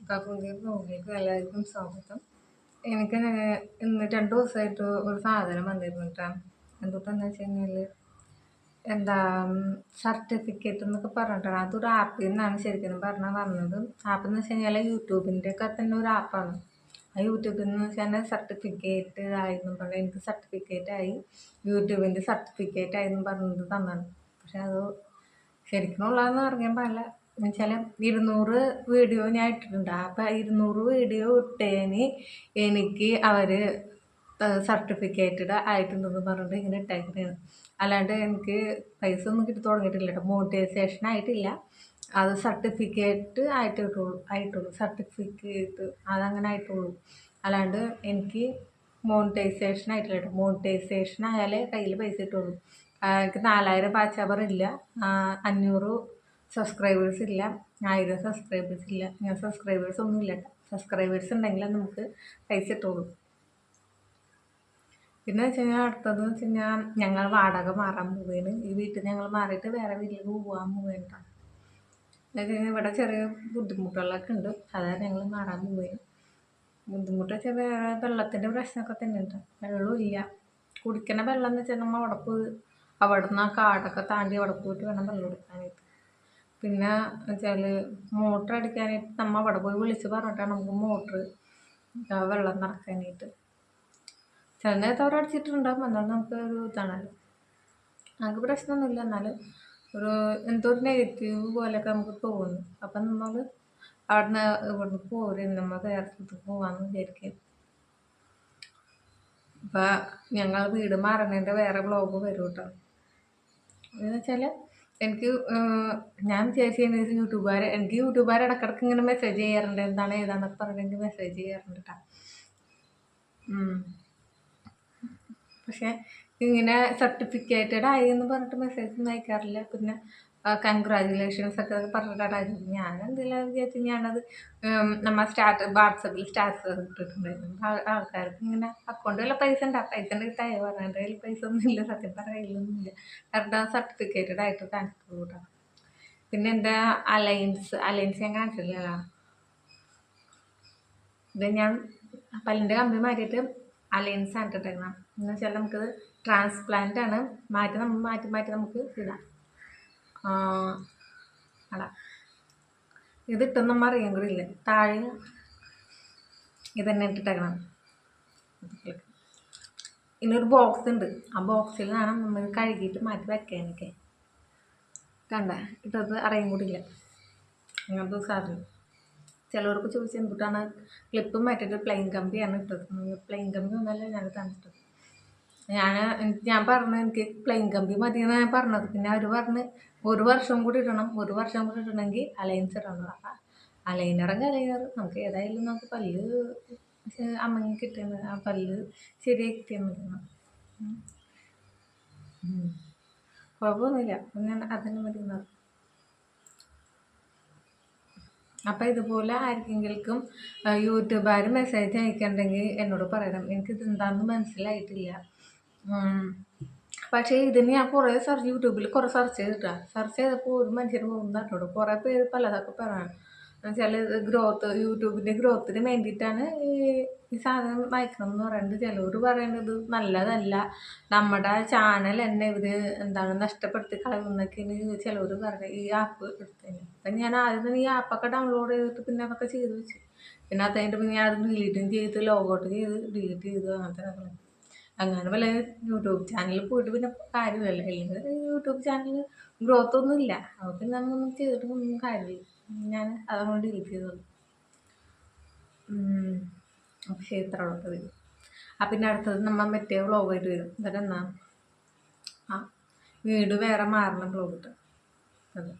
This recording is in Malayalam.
പുതിയ ബ്ലോഗിലേക്ക് എല്ലാവർക്കും സ്വാഗതം. എനിക്ക് ഇന്ന് 2 ദിവസമായിട്ട് ഒരു സാധനം വന്നിരുന്നു കേട്ടോ. എന്തുകൊണ്ടെന്ന് വെച്ച് കഴിഞ്ഞാൽ എന്താ സർട്ടിഫിക്കറ്റ് എന്നൊക്കെ പറഞ്ഞിട്ടാണ്. അതൊരു ആപ്പിൽ നിന്നാണ് ശരിക്കും പറഞ്ഞാൽ വന്നത്. ആപ്പ് എന്ന് വെച്ച് കഴിഞ്ഞാൽ യൂട്യൂബിൻ്റെ ഒക്കെ തന്നെ ഒരു ആപ്പാണ്. ആ യൂട്യൂബിൽ നിന്ന് വെച്ചാൽ സർട്ടിഫിക്കറ്റ് ആയെന്നും പറഞ്ഞാൽ എനിക്ക് സർട്ടിഫിക്കറ്റ് ആയി, യൂട്യൂബിൻ്റെ സർട്ടിഫിക്കറ്റ് ആയെന്നും പറഞ്ഞത് തന്നാണ്. പക്ഷെ അത് ശരിക്കും ഉള്ളതെന്ന് പറയാൻ പാടില്ല. എന്നുവെച്ചാൽ 200 വീഡിയോ ഞാൻ ഇട്ടിട്ടുണ്ട്. അപ്പം 200 വീഡിയോ ഇട്ടതിന് എനിക്ക് അവർ സർട്ടിഫിക്കറ്റഡ് ആയിട്ടുണ്ടെന്ന് പറഞ്ഞിട്ട് ഇങ്ങനെ ഇട്ടേക്കുന്നതാണ്. അല്ലാണ്ട് എനിക്ക് പൈസ ഒന്നും കിട്ടി തുടങ്ങിയിട്ടില്ല കേട്ടോ. മോണിറ്റൈസേഷൻ ആയിട്ടില്ല. അത് സർട്ടിഫിക്കറ്റ് ആയിട്ടുള്ളൂ. സർട്ടിഫിക്കറ്റ് അതങ്ങനെ ആയിട്ടുള്ളൂ. അല്ലാണ്ട് എനിക്ക് മോണിറ്റൈസേഷൻ ആയിട്ടില്ല കേട്ടോ. മോണിറ്റൈസേഷൻ ആയാലേ കയ്യിൽ പൈസ കിട്ടുള്ളൂ. എനിക്ക് 4000 വാച്ച് അവർ ഇല്ല, 500 സബ്സ്ക്രൈബേഴ്സ് ഇല്ല, 1000 സബ്സ്ക്രൈബേഴ്സ് ഇല്ല. ഞാൻ സബ്സ്ക്രൈബേഴ്സ് ഒന്നും ഇല്ല കേട്ടോ. സബ്സ്ക്രൈബേഴ്സ് ഉണ്ടെങ്കിലേ നമുക്ക് പൈസ കിട്ടുള്ളൂ. പിന്നെ വെച്ച് കഴിഞ്ഞാൽ അടുത്തതെന്ന് വെച്ച് കഴിഞ്ഞാൽ ഞങ്ങൾ വാടക മാറാൻ പോവുകയാണ്. ഈ വീട്ടിൽ ഞങ്ങൾ മാറിയിട്ട് വേറെ വീട്ടിലേക്ക് പോകാൻ പോവുകയാണ്. അതായത് ഇവിടെ ചെറിയ ബുദ്ധിമുട്ടുകളൊക്കെ ഉണ്ട്. അതായത് ഞങ്ങൾ മാറാൻ പോവുകയാണ്. ബുദ്ധിമുട്ട് വെച്ചാൽ വേറെ വെള്ളത്തിൻ്റെ പ്രശ്നമൊക്കെ തന്നെ ഉണ്ട്. വെള്ളമില്ല. കുടിക്കണ വെള്ളം എന്ന് വെച്ചാൽ നമ്മൾ അവിടെ നിന്ന് ആ കാടൊക്കെ താണ്ടി അവിടെ പോയിട്ട് വേണം വെള്ളം എടുക്കാനായിട്ട്. പിന്നെ വെച്ചാൽ മോട്ടർ അടിക്കാനായിട്ട് നമ്മൾ അവിടെ പോയി വിളിച്ച് പറഞ്ഞിട്ടാണ് നമുക്ക് മോട്ടർ വെള്ളം നിറക്കാനായിട്ട്. ചില നേരത്തെ അവിടെ അടിച്ചിട്ടുണ്ടാകും. എന്നാലും നമുക്ക് ഒരു ഇതാണല്ലോ. നമുക്ക് പ്രശ്നമൊന്നുമില്ല. എന്നാലും എന്തോ ഒരു നെഗറ്റീവ് പോലെയൊക്കെ നമുക്ക് തോന്നും. അപ്പം നമ്മൾ ഇവിടുന്ന് പോരും, നമ്മൾ വേറെ സ്ഥലത്ത് പോകാമെന്ന് വിചാരിക്കും. അപ്പം ഞങ്ങൾ വീട് മാറുന്നതിൻ്റെ വേറെ ബ്ലോഗ് വരും കേട്ടോ. എന്ന് വെച്ചാൽ എനിക്ക് ഞാൻ വിചാരിച്ചിരുന്നത് എനിക്ക് യൂട്യൂബുകാർ ഇടയ്ക്കിടയ്ക്ക് ഇങ്ങനെ മെസ്സേജ് ചെയ്യാറുണ്ട്. എന്താണ് ഏതാന്നൊക്കെ പറഞ്ഞെങ്കിൽ മെസ്സേജ് ചെയ്യാറുണ്ട് കേട്ടോ. പക്ഷേ ഇങ്ങനെ സർട്ടിഫിക്കറ്റഡ് ആയി എന്ന് പറഞ്ഞിട്ട് മെസ്സേജ് ഒന്നും അയക്കാറില്ല. പിന്നെ കൺഗ്രാജുലേഷൻസ് ഒക്കെ പറഞ്ഞിട്ടാണ് അയച്ചത്. ഞാൻ എന്തെങ്കിലും വിചാരിച്ച് ഞാനത് നമ്മൾ വാട്സപ്പിൽ സ്റ്റാറ്റസ് ഇട്ടിട്ടുണ്ടായിരുന്നു. ആൾക്കാർക്ക് ഇങ്ങനെ അക്കൗണ്ടിൽ പൈസ ഉണ്ട്. ആ പൈസ കിട്ടായി പറഞ്ഞിട്ട് കയ്യിൽ പൈസ ഒന്നും ഇല്ല. സത്യം പറഞ്ഞ കയ്യിലൊന്നുമില്ല. കാരണം സർട്ടിഫിക്കറ്റഡ് ആയിട്ട് കാണിച്ചു കൂട്ടാം. പിന്നെ എൻ്റെ അലയൻസ് ഞാൻ കാണിച്ചില്ലല്ലോ. ഇത് ഞാൻ പല്ലിൻ്റെ കമ്പി മാറ്റിയിട്ട് അലയൻസ് ആണ് ഇട്ടിട്ടേക്കണം. എന്ന് വെച്ചാൽ നമുക്കത് ട്രാൻസ്പ്ലാന്റ് ആണ്. മാറ്റി നമുക്ക് ഇടാം. അല്ല, ഇതിട്ടൊന്നും നമ്മൾ അറിയാൻ കൂടി ഇല്ല. താഴെ ഇതന്നെ ഇട്ടിട്ടേക്കണം. ഇനിയൊരു ബോക്സ് ഉണ്ട്. ആ ബോക്സിൽ വേണം നമ്മൾ കഴുകിയിട്ട് മാറ്റി വയ്ക്കാനൊക്കെ. കണ്ട ഇട്ടത് അറിയാൻ കൂടി ഇല്ല. അങ്ങനത്തെ സാധനം. ചിലവർക്ക് ചോദിച്ച് എന്തുകൊണ്ടാണ് ക്ലിപ്പ് മാറ്റിയിട്ട് പ്ലെയിൻ കമ്പിയാണ് ഇട്ടത്. പ്ലെയിൻ കമ്പി ഒന്നല്ല ഞാൻ തന്നിട്ടത്. ഞാൻ പറഞ്ഞു എനിക്ക് പ്ലെയിൻ കമ്പി മതി എന്നാണ് ഞാൻ പറഞ്ഞത്. പിന്നെ അവർ പറഞ്ഞ് 1 വർഷം കൂടി ഇടണം. 1 വർഷം കൂടി ഇടണമെങ്കിൽ അലയൻസ് ഇടണം. അപ്പം അലൈനർ നമുക്ക് ഏതായാലും നമുക്ക് പല്ല് അമ്മങ്ങി കിട്ടിയത് ആ പല്ല് ശരിയായി കിട്ടിയാൽ മതി. കുഴപ്പമൊന്നുമില്ല. ഞാൻ അതിന് മതി. അപ്പം ഇതുപോലെ ആർക്കെങ്കിലും യൂട്യൂബുകാർ മെസ്സേജ് അയക്കണ്ടെങ്കിൽ എന്നോട് പറയണം. എനിക്കിത് എന്താണെന്ന് മനസ്സിലായിട്ടില്ല. പക്ഷേ ഇതിന് ഞാൻ കുറേ യൂട്യൂബിൽ കുറേ സെർച്ച് ചെയ്തിട്ടാ. സെർച്ച് ചെയ്തപ്പോൾ ഒരു മനുഷ്യർ പോകുന്നതായിട്ടോട് കുറേ പേര് പലതൊക്കെ പറയണം. എന്നുവെച്ചാൽ യൂട്യൂബിൻ്റെ ഗ്രോത്തിന് വേണ്ടിയിട്ടാണ് ഈ സാധനം വായിക്കണം എന്ന് പറയുന്നത്. ചിലവർ പറയുന്നത് നല്ലതല്ല, നമ്മുടെ ചാനൽ തന്നെ ഇവർ നഷ്ടപ്പെടുത്തി കളയുന്നൊക്കെയാണ് ചിലവർ പറയുന്നത് ഈ ആപ്പ് എടുത്തതിന്. അപ്പം ഞാൻ ആദ്യം തന്നെ ഈ ആപ്പൊക്കെ ഡൗൺലോഡ് ചെയ്തിട്ട് പിന്നെ അതൊക്കെ ചെയ്ത് വെച്ച്. പിന്നെ അത് കഴിഞ്ഞിട്ട് പിന്നെ അത് ഡിലീറ്റും ചെയ്ത് ലോഗൗട്ട് ചെയ്ത് ഡിലീറ്റ് ചെയ്തു. അങ്ങനത്തെ അങ്ങനെ വല്ല യൂട്യൂബ് ചാനലിൽ പോയിട്ട് പിന്നെ കാര്യമില്ലല്ലോ. അല്ലെങ്കിൽ യൂട്യൂബ് ചാനൽ ഗ്രോത്ത് ഒന്നും ഇല്ല. അപ്പോൾ പിന്നെ നമ്മളൊന്നും ചെയ്തിട്ടൊന്നും കാര്യമില്ല. ഞാൻ അതങ്ങോട്ട് ഡിലീറ്റ് ചെയ്തത്. പക്ഷേ ഇത്ര ഉള്ളത് വരും. പിന്നെ അടുത്തത് നമ്മൾ മറ്റേ വ്ളോഗായിട്ട് വരും. എന്നിട്ട് വീട് വേറെ മാറണം വ്ളോഗ് ഇട്ട്. അതെ.